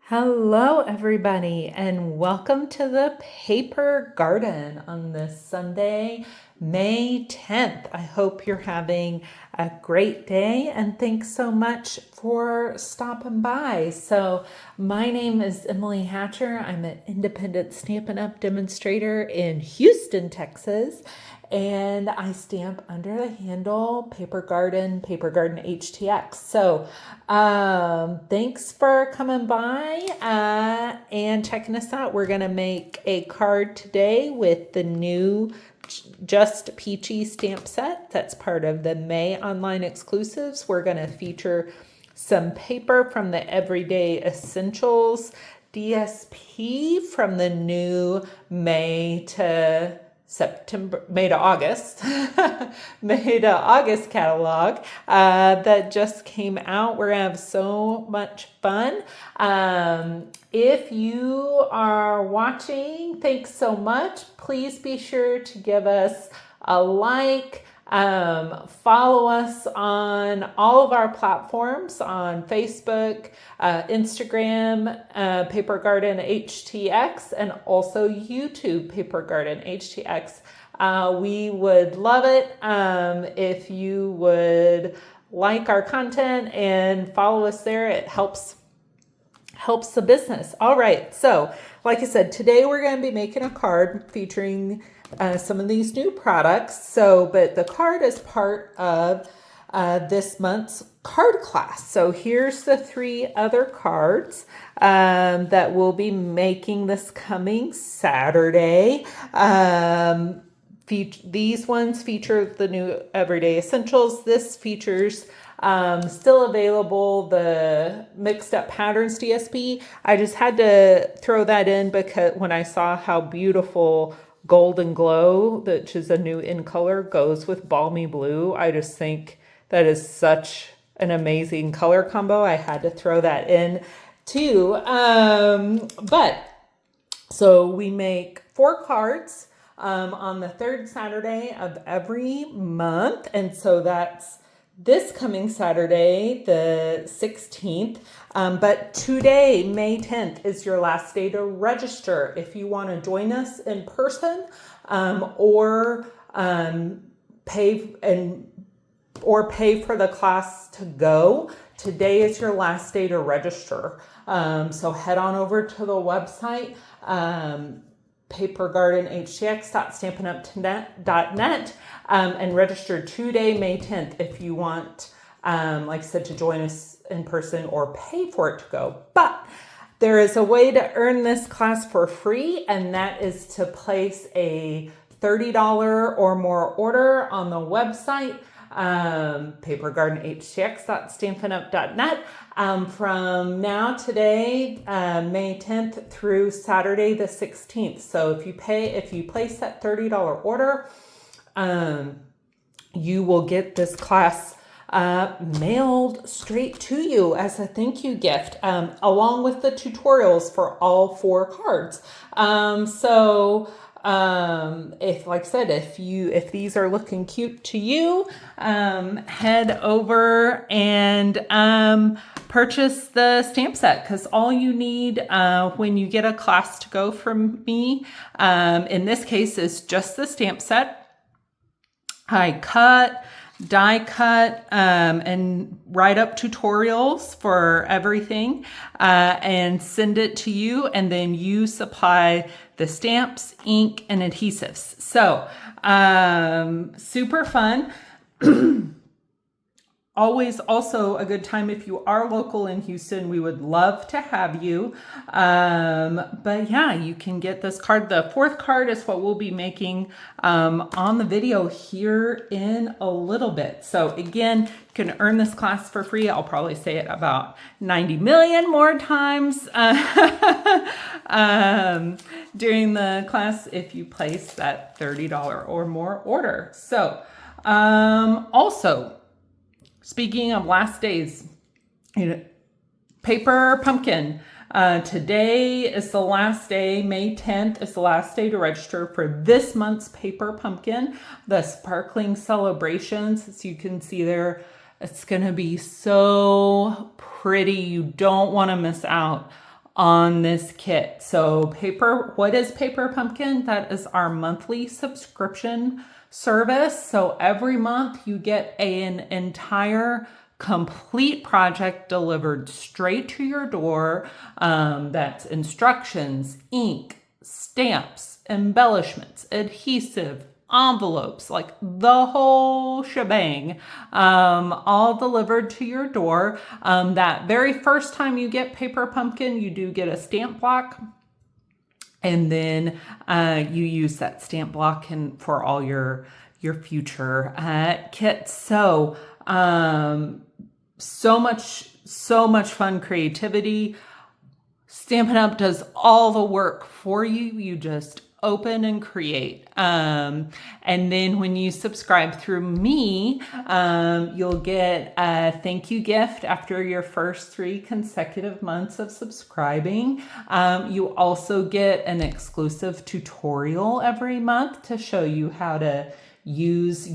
Hello, everybody, and welcome to the Paper Garden on this Sunday, May 10th. I hope you're having a great day, and thanks so much for stopping by. So, my name is Emily Hatcher. I'm an independent Stampin' Up! Demonstrator in Houston, Texas, and I stamp under the handle Paper Garden HTX. So thanks for coming by and checking us out. We're going to make a card today with the new Just Peachy stamp set. That's part of the May online exclusives. We're going to feature some paper from the Everyday Essentials DSP from the new May to August, May to August catalog that just came out. We're gonna have so much fun. If you are watching, thanks so much. Please be sure to give us a like. Follow us on all of our platforms on Facebook, Instagram, Paper Garden HTX, and also YouTube Paper Garden HTX. We would love it if you would like our content and follow us there. It helps the business. All right, so like I said, today we're going to be making a card featuring some of these new products. But the card is part of this month's card class. So here's the 3 other cards that we'll be making this coming Saturday. These ones feature the new Everyday Essentials. This features still available the Mixed Up Patterns DSP. I just had to throw that in because when I saw how beautiful Golden Glow, which is a new in color, goes with Balmy Blue, I just think that is such an amazing color combo. I had to throw that in too. So we make 4 cards on the 3rd Saturday of every month. And so that's this coming Saturday, the 16th. But today, May 10th, is your last day to register. If you want to join us in person or pay for the class to go, today is your last day to register. So head on over to the website, papergardenhtx.stampinup.net, and register today, May 10th, if you want, like I said, to join us in person or pay for it to go. But there is a way to earn this class for free, and that is to place a $30 or more order on the website, papergardenhtx.stampinup.net, from now today, May 10th through Saturday the 16th. So if you place that $30 order, you will get this class mailed straight to you as a thank you gift, along with the tutorials for all 4 cards. If these are looking cute to you, head over and purchase the stamp set, because all you need when you get a class to go from me, in this case, is just the stamp set. I die cut, and write up tutorials for everything, and send it to you, and then you supply the stamps, ink, and adhesives. So super fun. Always also a good time if you are local in Houston. We would love to have you. But yeah, you can get this card. The 4th card is what we'll be making on the video here in a little bit. So again, you can earn this class for free. I'll probably say it about 90 million more times during the class if you place that $30 or more order. So also, speaking of last days, Paper Pumpkin. Today is the last day. May 10th is the last day to register for this month's Paper Pumpkin, the Sparkling Celebrations. As you can see there, it's going to be so pretty. You don't want to miss out on this kit. So what is Paper Pumpkin? That is our monthly subscription service. So every month you get an entire complete project delivered straight to your door. That's instructions, ink, stamps, embellishments, adhesive, envelopes, like the whole shebang, all delivered to your door. That very first time you get Paper Pumpkin, you do get a stamp block. And then you use that stamp block for all your future kits. So so much fun creativity. Stampin' Up! Does all the work for you. You just open and create. And then when you subscribe through me, you'll get a thank you gift after your first 3 consecutive months of subscribing. You also get an exclusive tutorial every month to show you how to use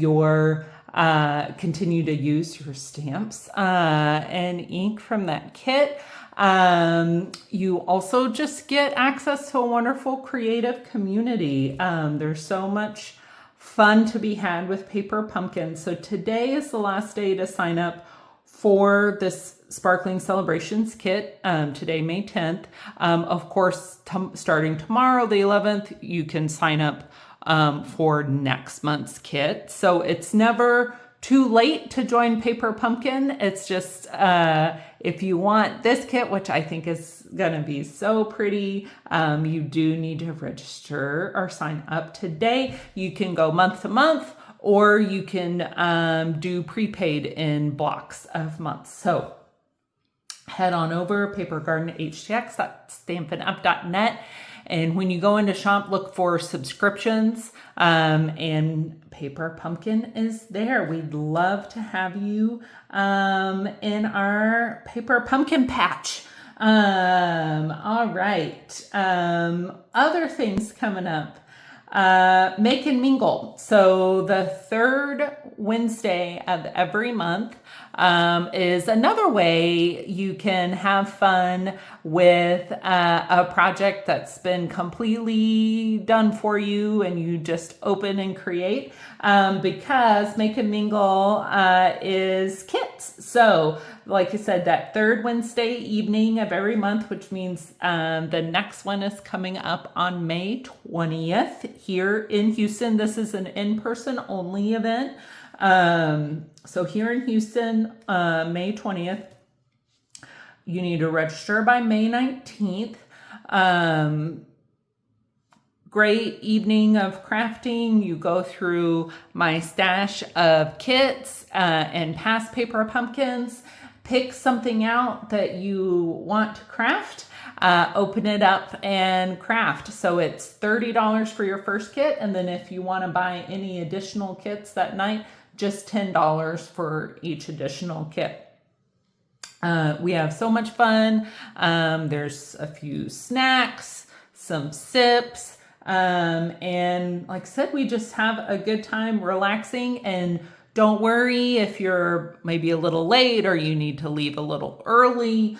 continue to use your stamps and ink from that kit. You also just get access to a wonderful creative community. There's so much fun to be had with Paper Pumpkin. So today is the last day to sign up for this Sparkling Celebrations kit, today, May 10th. Of course, starting tomorrow, the 11th, you can sign up for next month's kit. So it's never too late to join Paper Pumpkin. It's just if you want this kit, which I think is gonna be so pretty, you do need to register or sign up today. You can go month to month, or you can do prepaid in blocks of months. So head on over papergardenhtx.stampinup.net. And when you go into shop, look for subscriptions, and Paper Pumpkin is there. We'd love to have you in our Paper Pumpkin patch. All right. Other things coming up. Make and mingle. So the third Wednesday of every month is another way you can have fun with a project that's been completely done for you and you just open and create, because Make and Mingle is kits. So like I said, that third Wednesday evening of every month, which means the next one is coming up on May 20th here in Houston. This is an in-person only event. So here in Houston, May 20th, you need to register by May 19th. Great evening of crafting. You go through my stash of kits and past Paper Pumpkins. Pick something out that you want to craft, open it up and craft. So it's $30 for your first kit. And then if you want to buy any additional kits that night, just $10 for each additional kit. We have so much fun. There's a few snacks, some sips, and like I said, we just have a good time relaxing. And don't worry if you're maybe a little late or you need to leave a little early,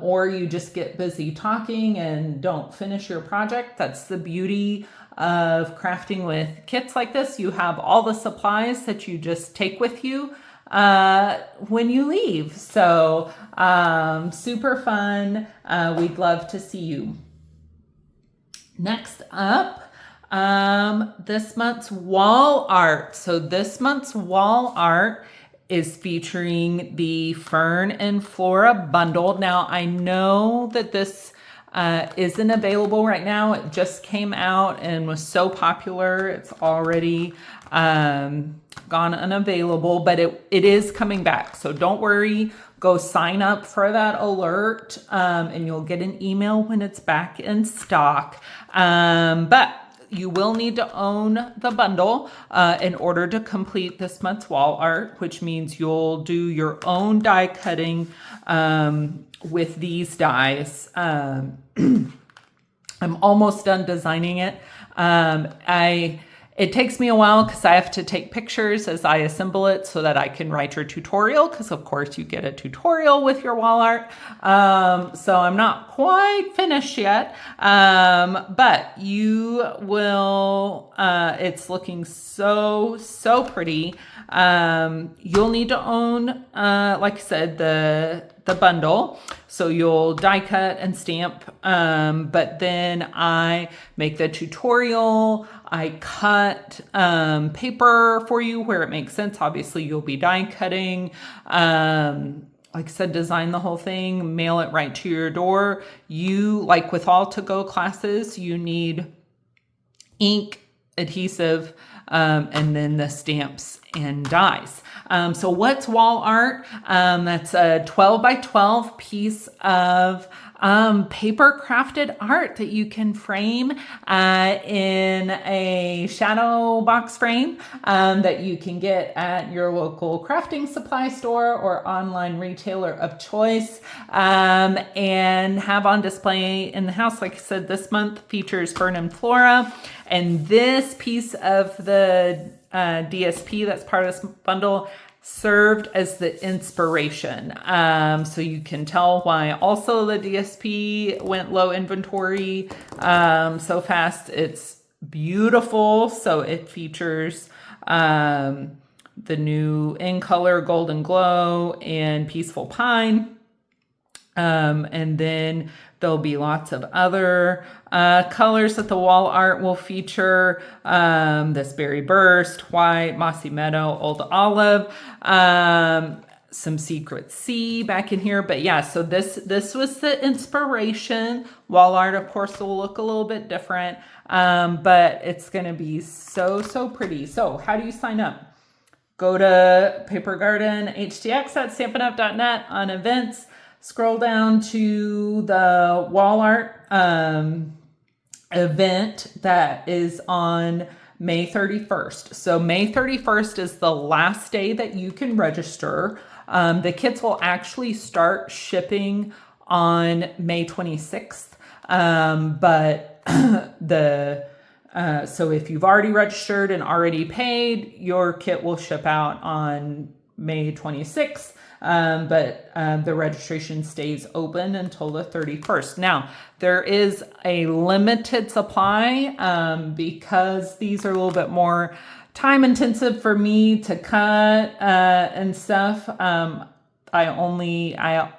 or you just get busy talking and don't finish your project. That's the beauty of crafting with kits like this. You have all the supplies that you just take with you when you leave. So super fun. We'd love to see you. Next up, this month's wall art. So this month's wall art is featuring the Fern and Flora bundle. Now I know that this isn't available right now. It just came out and was so popular. It's already gone unavailable, but it is coming back. So don't worry, go sign up for that alert, and you'll get an email when it's back in stock. But you will need to own the bundle in order to complete this month's wall art, which means you'll do your own die cutting with these dies. I'm almost done designing it. It takes me a while because I have to take pictures as I assemble it so that I can write your tutorial, because of course you get a tutorial with your wall art. So I'm not quite finished yet, but you will, it's looking so pretty. You'll need to own, like I said, the bundle. So you'll die cut and stamp, but then I make the tutorial. I cut paper for you where it makes sense. Obviously, you'll be die cutting. Like I said, design the whole thing, mail it right to your door. You, like with all to-go classes, you need ink, adhesive, and then the stamps and dies. So what's wall art? That's a 12 by 12 piece of paper crafted art that you can frame in a shadow box frame that you can get at your local crafting supply store or online retailer of choice, and have on display in the house. Like I said, this month features Fern and Flora, and this piece of the DSP that's part of this bundle served as the inspiration. So you can tell why also the DSP went low inventory so fast. It's beautiful. So it features the new In Color Golden Glow and Peaceful Pine. And then there'll be lots of other colors that the wall art will feature. This Berry Burst, White, Mossy Meadow, Old Olive, some Secret Sea back in here. But yeah, so this was the inspiration. Wall art, of course, will look a little bit different, but it's going to be so pretty. So how do you sign up? Go to Paper Garden HTX at Stampin'Up.net on events. Scroll down to the wall art event that is on May 31st. So May 31st is the last day that you can register. The kits will actually start shipping on May 26th. But so if you've already registered and already paid, your kit will ship out on May 26th. But the registration stays open until the 31st. Now, there is a limited supply because these are a little bit more time intensive for me to cut and stuff. I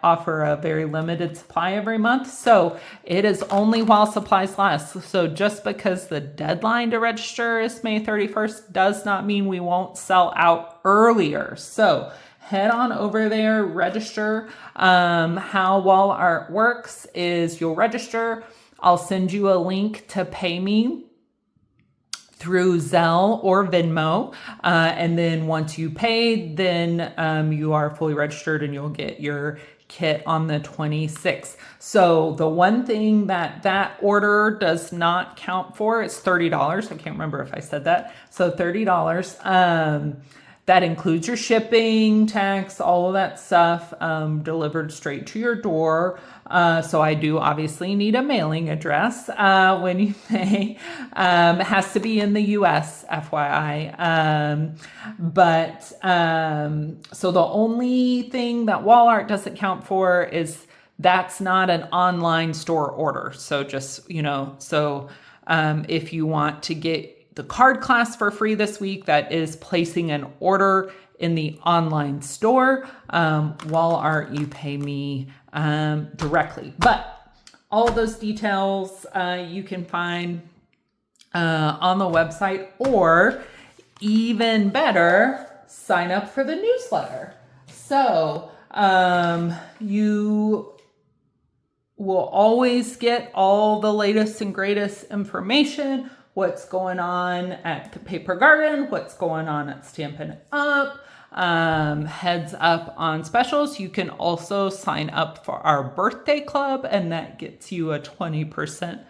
offer a very limited supply every month, so it is only while supplies last. So just because the deadline to register is May 31st does not mean we won't sell out earlier. So head on over there, register. How wall art works is you'll register. I'll send you a link to pay me through Zelle or Venmo. And then once you pay, then you are fully registered and you'll get your kit on the 26th. So the one thing that order does not count for is $30. I can't remember if I said that. So $30. That includes your shipping, tax, all of that stuff, delivered straight to your door. So I do obviously need a mailing address when you pay. It has to be in the US, FYI. So the only thing that wall art doesn't count for is that's not an online store order. So just, if you want to get the card class for free this week, that is placing an order in the online store. Wall art, you pay me directly. But all of those details you can find on the website, or even better, sign up for the newsletter. So you will always get all the latest and greatest information, what's going on at the Paper Garden, what's going on at Stampin' Up, heads up on specials. You can also sign up for our birthday club, and that gets you a 20%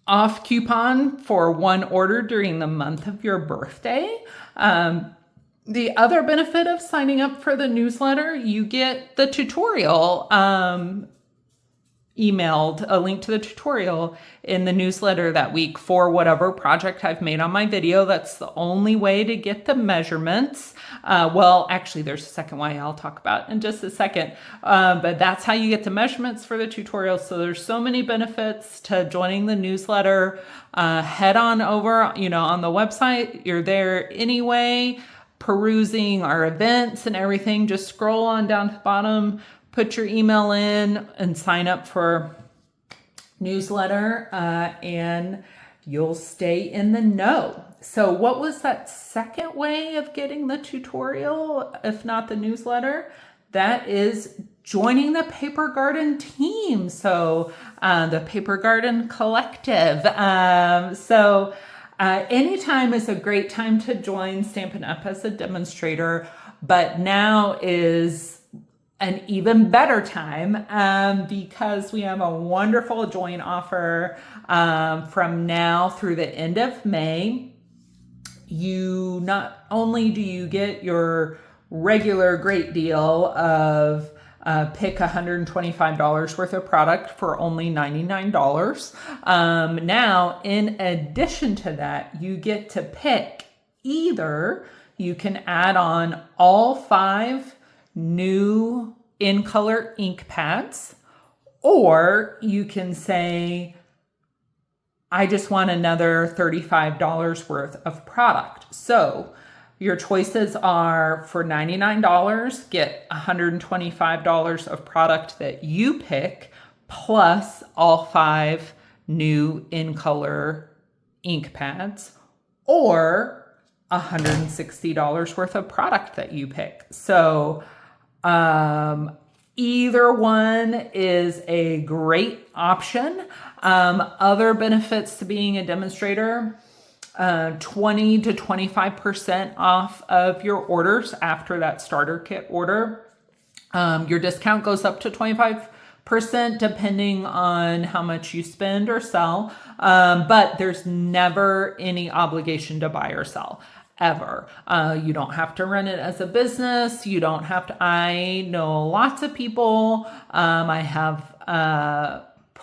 off coupon for one order during the month of your birthday. The other benefit of signing up for the newsletter, you get the tutorial emailed a link to the tutorial in the newsletter that week for whatever project I've made on my video. That's the only way to get the measurements. Well, actually, there's a second way I'll talk about in just a second, but that's how you get the measurements for the tutorial. So there's so many benefits to joining the newsletter. Head on over, on the website. You're there anyway, perusing our events and everything. Just scroll on down to the bottom, put your email in, and sign up for newsletter, and you'll stay in the know. So what was that second way of getting the tutorial, if not the newsletter? That is joining the Paper Garden team. So the Paper Garden Collective. Anytime is a great time to join Stampin' Up! As a demonstrator, but now is an even better time because we have a wonderful join offer from now through the end of May. You not only do you get your regular great deal of pick $125 worth of product for only $99. Now, in addition to that, you get to pick either you can add on all 5 new in color ink pads, or you can say, I just want another $35 worth of product. So your choices are for $99, get $125 of product that you pick, plus all 5 new in color ink pads, or $160 worth of product that you pick. So either one is a great option. Other benefits to being a demonstrator, 20 to 25% off of your orders after that starter kit order. Your discount goes up to 25% depending on how much you spend or sell, but there's never any obligation to buy or sell. Ever. You don't have to run it as a business. You don't have to. I know lots of people. I have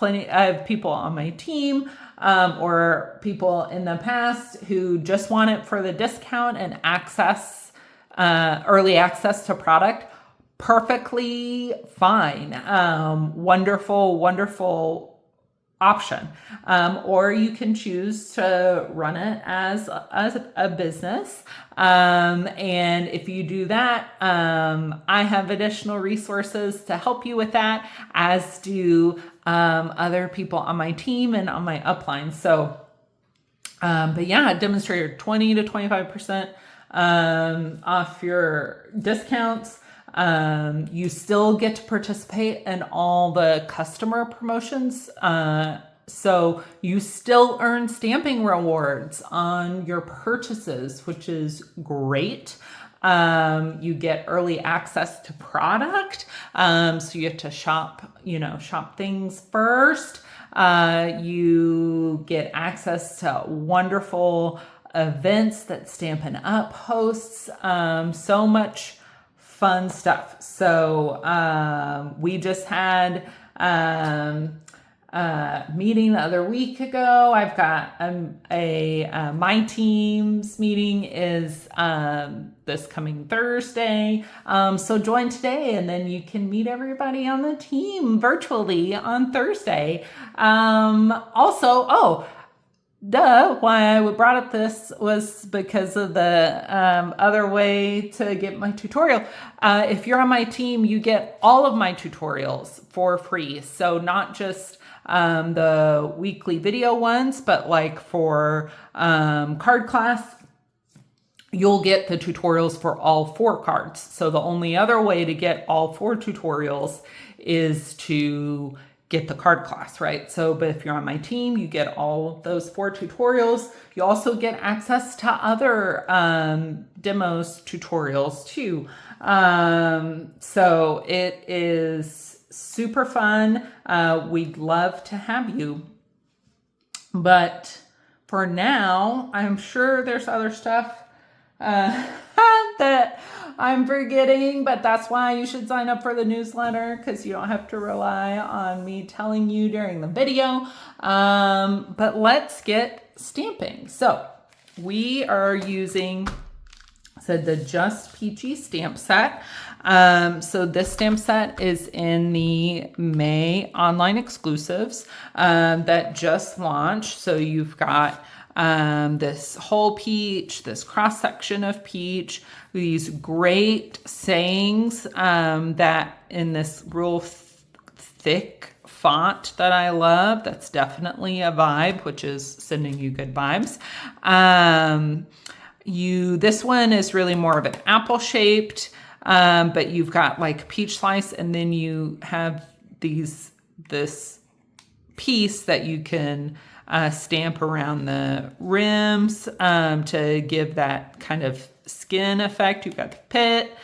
I have people on my team or people in the past who just want it for the discount and access, early access to product. Perfectly fine. Wonderful, wonderful option. Or you can choose to run it as a business. And if you do that, I have additional resources to help you with that, as do other people on my team and on my upline. So, but yeah, demonstrator 20 to 25% off your discounts. You still get to participate in all the customer promotions. So you still earn stamping rewards on your purchases, which is great. You get early access to product. So you get to shop things first. You get access to wonderful events that Stampin' Up! Hosts. So much fun stuff. So we just had meeting the other week ago. I've got my team's meeting is this coming Thursday. So join today, and then you can meet everybody on the team virtually on Thursday. Why I brought up this was because of the other way to get my tutorial. If you're on my team, you get all of my tutorials for free. So not just the weekly video ones, but like for card class, you'll get the tutorials for all 4 cards. So the only other way to get all 4 tutorials is to get the card class, right? So, but if you're on my team, you get all those 4 tutorials. You also get access to other demos tutorials too. So it is super fun. We'd love to have you. But for now, I'm sure there's other stuff that I'm forgetting, but that's why you should sign up for the newsletter, because you don't have to rely on me telling you during the video. But let's get stamping. So we are using the Just Peachy stamp set. So this stamp set is in the May online exclusives that just launched. So you've got this whole peach, this cross section of peach, these great sayings that in this real thick font that I love. That's definitely a vibe, which is sending you good vibes. This one is really more of an apple shaped, but you've got like peach slice, and then you have this piece that you can stamp around the rims to give that kind of skin effect. You've got the pit.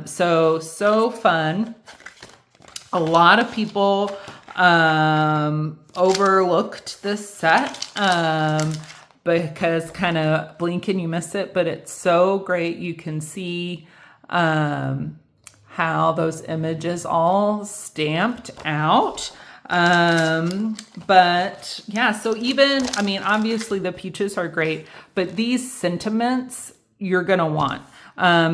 So fun. A lot of people overlooked this set because kind of blink and you miss it, but it's so great. You can see how those images all stamped out. But yeah, so even, I mean, obviously the peaches are great, but these sentiments you're going to want.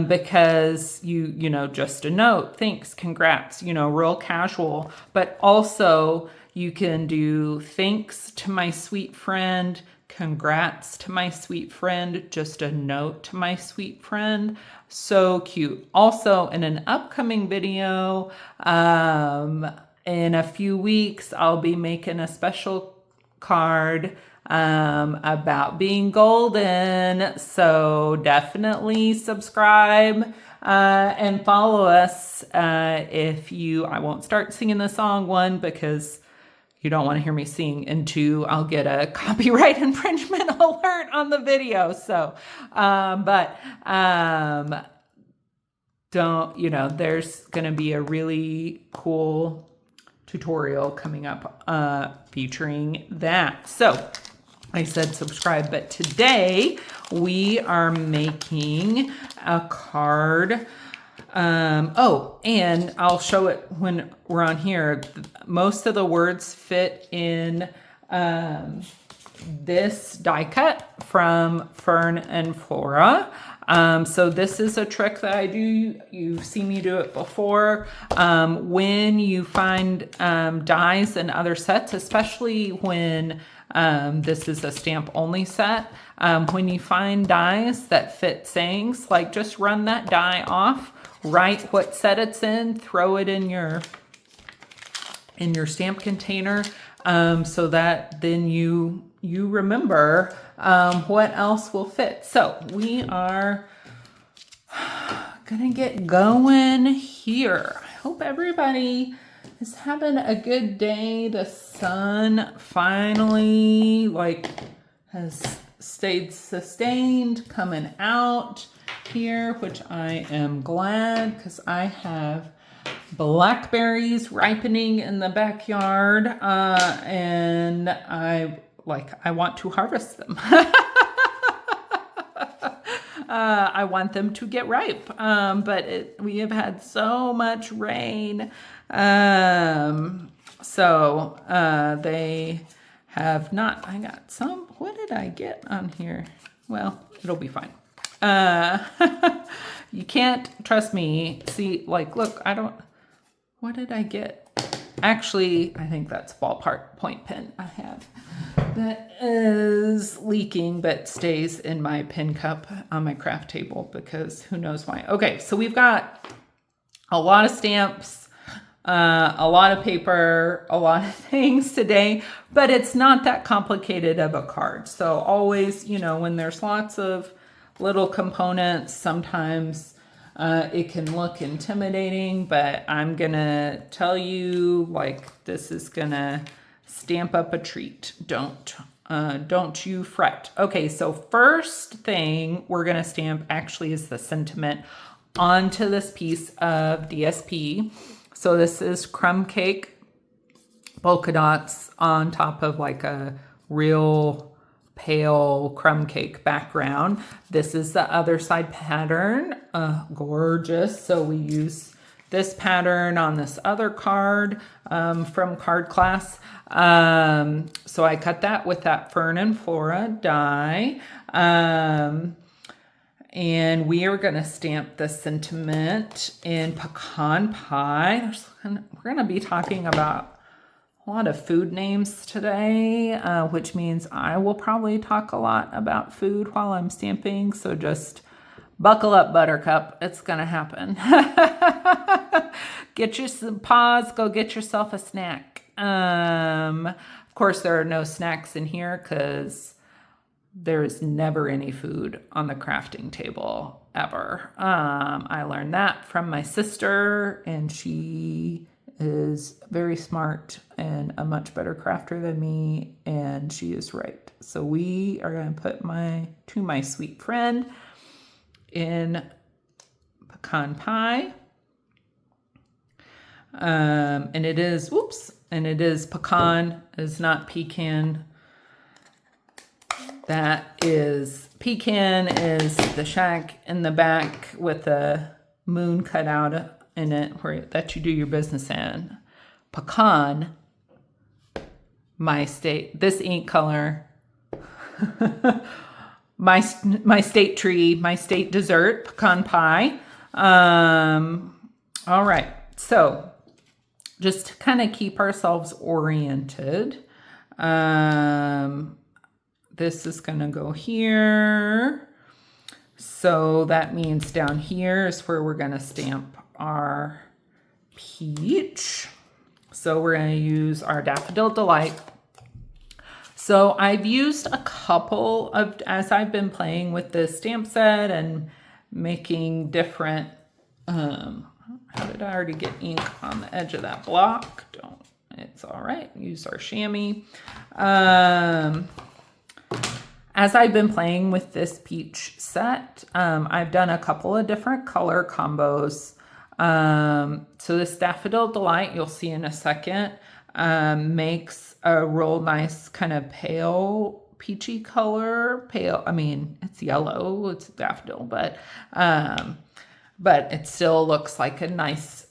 Because you know, just a note, thanks, congrats, you know, real casual, but also you can do thanks to my sweet friend, congrats to my sweet friend, just a note to my sweet friend. So cute. Also, in an upcoming video, in a few weeks, I'll be making a special card about being golden. So definitely subscribe and follow us if I won't start singing the song, one, because you don't want to hear me sing, and two, I'll get a copyright infringement alert on the video. So, don't, you know, there's going to be a really cool tutorial coming up featuring that. So I said subscribe, but today we are making a card. Oh, and I'll show it when we're on here. Most of the words fit in this die cut from Fern and Flora. So this is a trick that I do. You've seen me do it before. When you find dies in other sets, especially when this is a stamp only set, when you find dies that fit sayings, like just run that die off, write what set it's in, throw it in your stamp container, so that then you remember what else will fit. So we are gonna get going here. I hope everybody is having a good day. The sun finally has stayed sustained coming out here, which I am glad, because I have blackberries ripening in the backyard, and I want to harvest them. I want them to get ripe, but we have had so much rain, so they have not. I got some. What did I get on here? Well, it'll be fine. You can't trust me. See, look, what did I get? Actually, I think that's ballpark point pen I have. That is leaking, but stays in my pen cup on my craft table, because who knows why. Okay, so we've got a lot of stamps, a lot of paper, a lot of things today, but it's not that complicated of a card. So always, you know, when there's lots of little components, sometimes it can look intimidating, but I'm gonna tell you, this is gonna stamp up a treat. Don't you fret. Okay, so first thing we're gonna stamp actually is the sentiment onto this piece of DSP. So this is crumb cake polka dots on top of a real pale crumb cake background. This is the other side pattern. Gorgeous. So we use this pattern on this other card from card class. So I cut that with that Fern and Flora die. And we are going to stamp the sentiment in pecan pie. We're going to be talking about a lot of food names today, which means I will probably talk a lot about food while I'm stamping. So just buckle up, Buttercup. It's going to happen. Get you some pause. Go get yourself a snack. Of course, there are no snacks in here because there is never any food on the crafting table ever. I learned that from my sister, and she is very smart and a much better crafter than me, and she is right. So we are going to put my sweet friend in pecan pie. And it is pecan, it's not pecan. Pecan is the shack in the back with a moon cut out in it that you do your business in. Pecan, my state, this ink color, my state tree, my state dessert, pecan pie. All right, so just to kind of keep ourselves oriented, this is going to go here. So that means down here is where we're going to stamp our peach. So we're going to use our Daffodil Delight. So I've used a couple of, as I've been playing with this stamp set and making different, how did I already get ink on the edge of that block? It's all right. Use our chamois. As I've been playing with this peach set, I've done a couple of different color combos. So this Daffodil Delight, you'll see in a second, makes a real nice kind of pale peachy color. Pale, I mean, it's yellow, it's daffodil, but it still looks like a nice,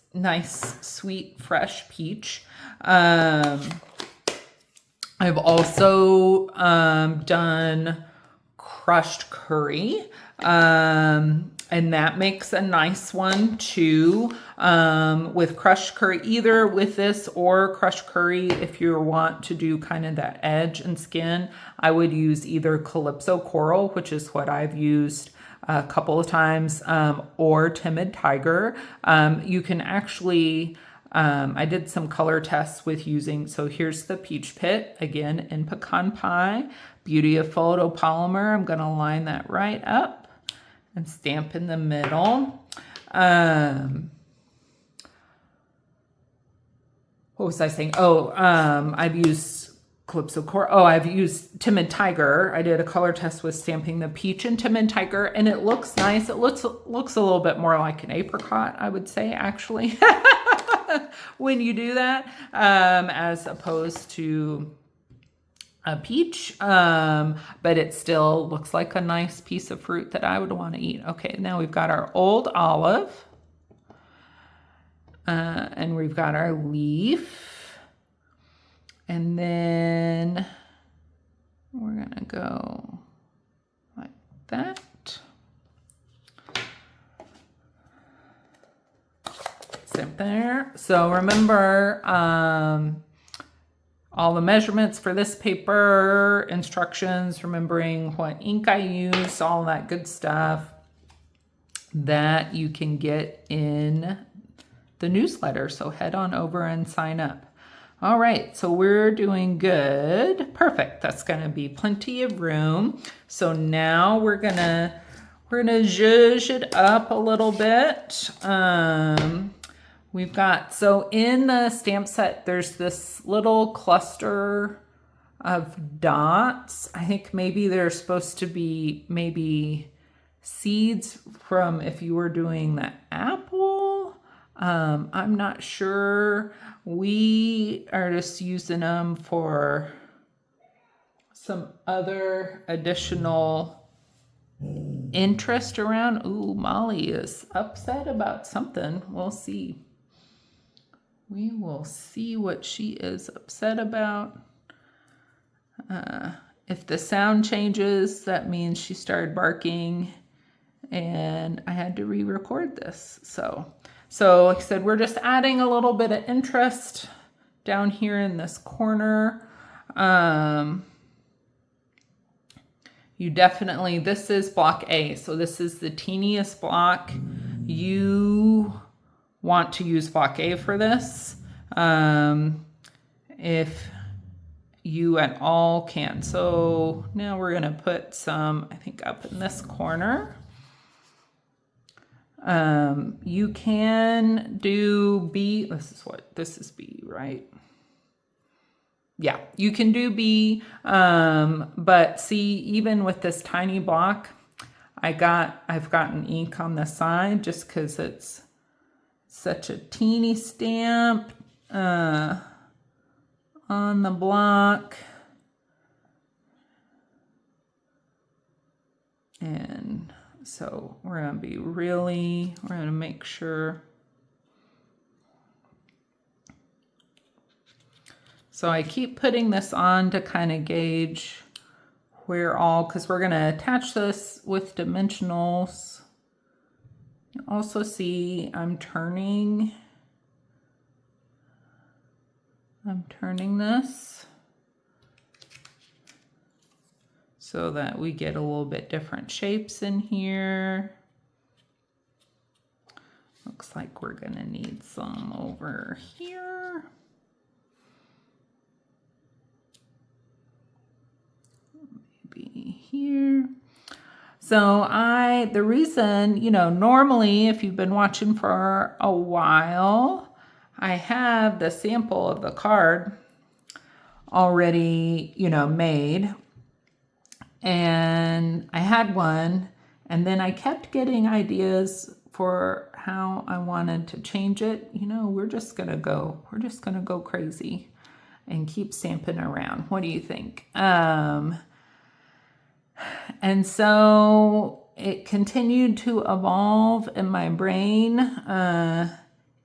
sweet, fresh peach. I've also done crushed curry, and that makes a nice one too, with crushed curry, either with this or crushed curry. If you want to do kind of that edge and skin, I would use either Calypso Coral, which is what I've used a couple of times, or Timid Tiger. You can actually... I did some color tests with using, so here's the Peach Pit, again, in pecan pie. Beauty of photopolymer. I'm going to line that right up and stamp in the middle. What was I saying? I've used Calypso Coral. I've used Timid Tiger. I did a color test with stamping the peach in Timid Tiger, and it looks nice. It looks a little bit more like an apricot, I would say, actually. When you do that, as opposed to a peach, but it still looks like a nice piece of fruit that I would want to eat. Okay, now we've got our old olive, and we've got our leaf, and then we're gonna go like that. There. So remember all the measurements for this paper, instructions, remembering what ink I use, all that good stuff that you can get in the newsletter. So head on over and sign up. All right, so we're doing good. Perfect. That's going to be plenty of room. So now we're gonna zhuzh it up a little bit. We've got, so in the stamp set, there's this little cluster of dots. I think maybe they're supposed to be maybe seeds from if you were doing the apple. I'm not sure. We are just using them for some other additional interest around. Ooh, Molly is upset about something. We'll see. We will see what she is upset about. If the sound changes, that means she started barking and I had to re-record this. So like I said, we're just adding a little bit of interest down here in this corner. You definitely, this is block A. So this is the teeniest block. You want to use block A for this. If you at all can. So now we're gonna put some, I think, up in this corner. You can do B, this is B, right? Yeah, you can do B, but see, even with this tiny block, I've gotten ink on the side just because it's such a teeny stamp on the block. And so we're gonna make sure. So I keep putting this on to kind of gauge where because we're gonna attach this with dimensionals. You also see I'm turning this so that we get a little bit different shapes in here. Looks like we're gonna need some over here. Maybe here. So the reason, normally if you've been watching for a while, I have the sample of the card already, made. And I had one, and then I kept getting ideas for how I wanted to change it. We're just gonna go crazy and keep stamping around. What do you think? And so it continued to evolve in my brain,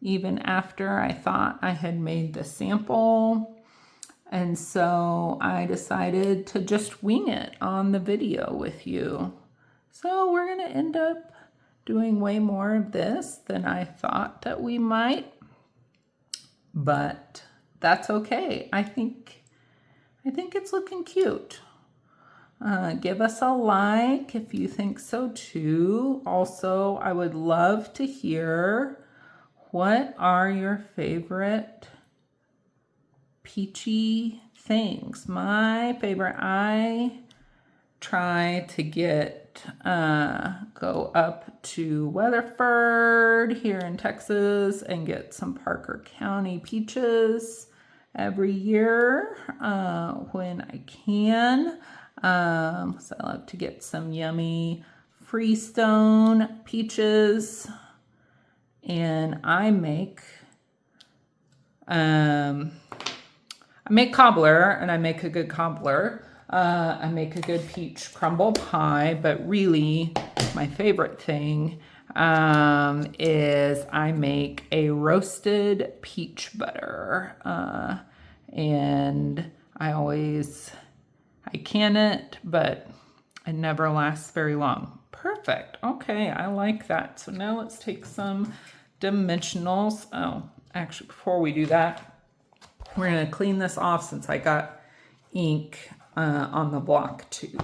even after I thought I had made the sample. And so I decided to just wing it on the video with you. So we're gonna end up doing way more of this than I thought that we might, but that's okay. I think it's looking cute. Give us a like if you think so too. Also, I would love to hear, what are your favorite peachy things? My favorite, I try to go up to Weatherford here in Texas and get some Parker County peaches every year when I can. So I love to get some yummy Freestone peaches, and I make cobbler, and I make a good cobbler. I make a good peach crumble pie, but really my favorite thing is I make a roasted peach butter, and I can it, but it never lasts very long. Perfect. Okay, I like that. So now let's take some dimensionals. Oh, actually, before we do that, we're going to clean this off since I got ink on the block too.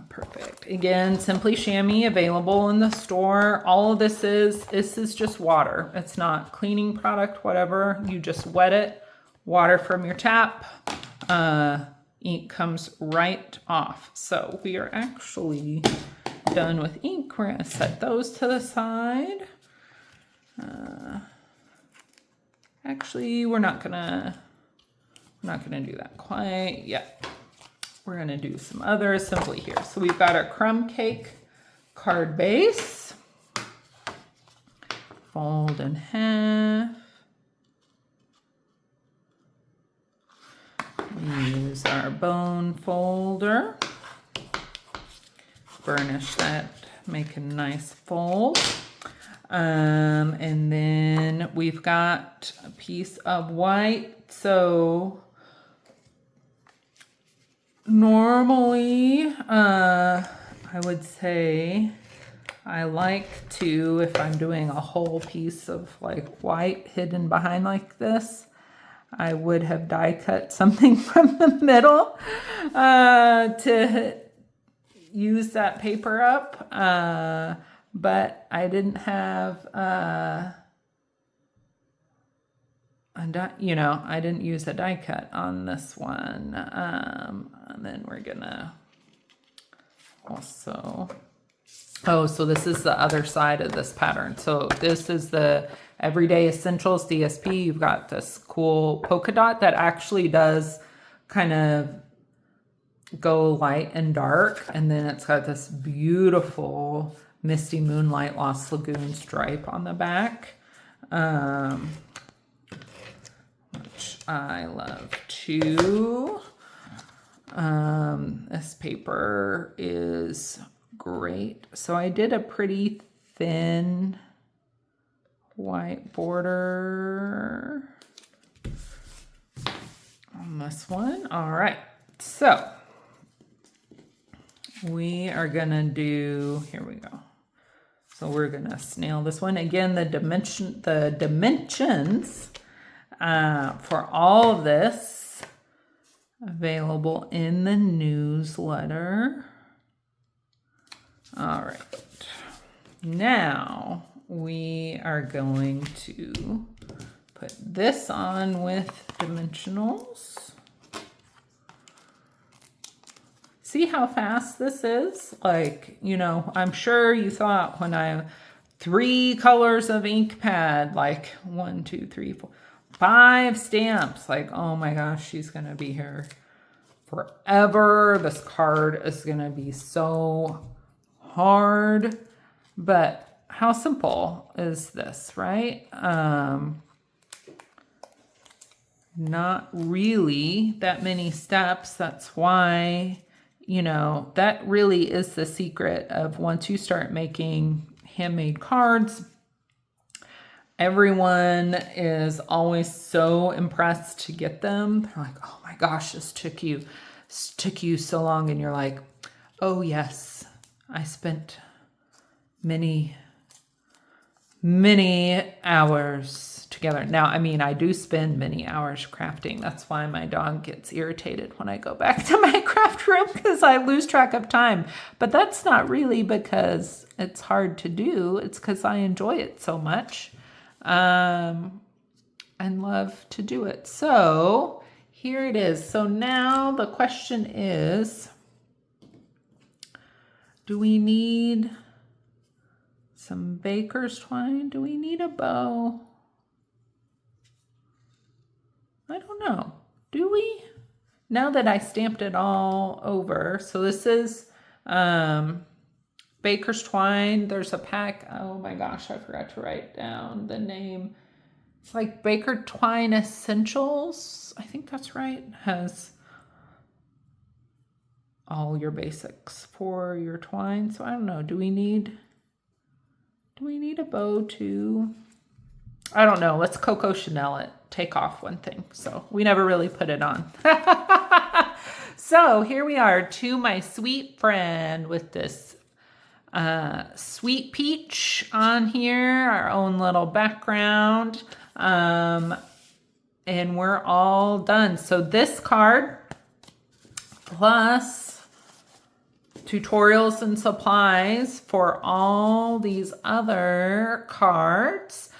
Perfect. Again, Simply Chamois available in the store. All of this is just water. It's not cleaning product, whatever. You just wet it, water from your tap. Ink comes right off. So we are actually done with ink. We're going to set those to the side. Actually, we're not gonna do that quite yet. We're gonna do some other assembly here. So we've got our crumb cake card base. Fold in half. We use our bone folder. Burnish that, make a nice fold. And then we've got a piece of white. So normally, I would say I like to, if I'm doing a whole piece of like white hidden behind like this, I would have die cut something from the middle to use that paper up. But I didn't have, I didn't use a die cut on this one. And then we're gonna also, so this is the other side of this pattern. So this is the Everyday Essentials DSP. You've got this cool polka dot that actually does kind of go light and dark. And then it's got this beautiful Misty Moonlight Lost Lagoon stripe on the back, which I love too. This paper is great. So I did a pretty thin white border on this one. All right, so we are gonna do, here we go. So we're gonna snail this one. Again, the dimensions for all of this available in the newsletter. All right, now we are going to put this on with dimensionals. See how fast this is? Like, I'm sure you thought when 3 colors of ink pad, like 1, 2, 3, 4, 5 stamps, like, oh my gosh, she's gonna be here forever. This card is gonna be so hard, but how simple is this, right? Not really that many steps. That's why, that really is the secret of once you start making handmade cards, everyone is always so impressed to get them. They're like, oh my gosh, this took you so long. And you're like, oh yes, I spent many hours together. Now, I mean, I do spend many hours crafting. That's why my dog gets irritated when I go back to my craft room, because I lose track of time. But that's not really because it's hard to do. It's because I enjoy it so much and love to do it. So here it is. So now the question is, do we need some baker's twine? Do we need a bow? I don't know. Do we? Now that I stamped it all over. So this is baker's twine. There's a pack. Oh my gosh, I forgot to write down the name. It's like Baker Twine Essentials. I think that's right. Has all your basics for your twine. So I don't know. Do we need a bow too? I don't know. Let's Coco Chanel it. Take off one thing. So we never really put it on. So here we are, to my sweet friend with this sweet peach on here, our own little background. And we're all done. So this card plus tutorials and supplies for all these other cards.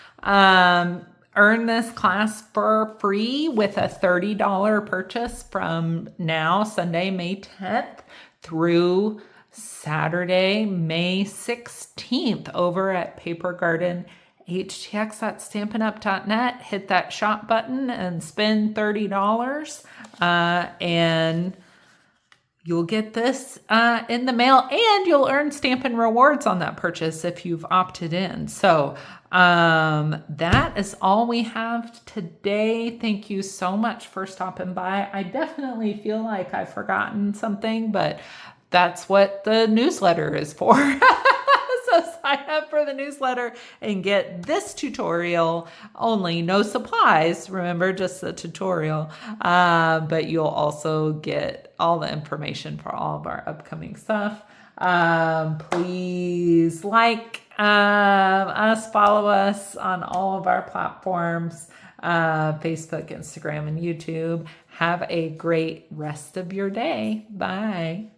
Earn this class for free with a $30 purchase from now, Sunday, May 10th through Saturday, May 16th over at Paper Garden htx.stampinup.net. Hit that shop button and spend $30 and you'll get this in the mail, and you'll earn Stampin' Rewards on that purchase if you've opted in. So That is all we have today. Thank you so much for stopping by. I definitely feel like I've forgotten something, but that's what the newsletter is for. So sign up for the newsletter and get this tutorial only. No supplies, remember, just the tutorial. But you'll also get all the information for all of our upcoming stuff. Please like us, follow us on all of our platforms, Facebook, Instagram, and YouTube. Have a great rest of your day. Bye.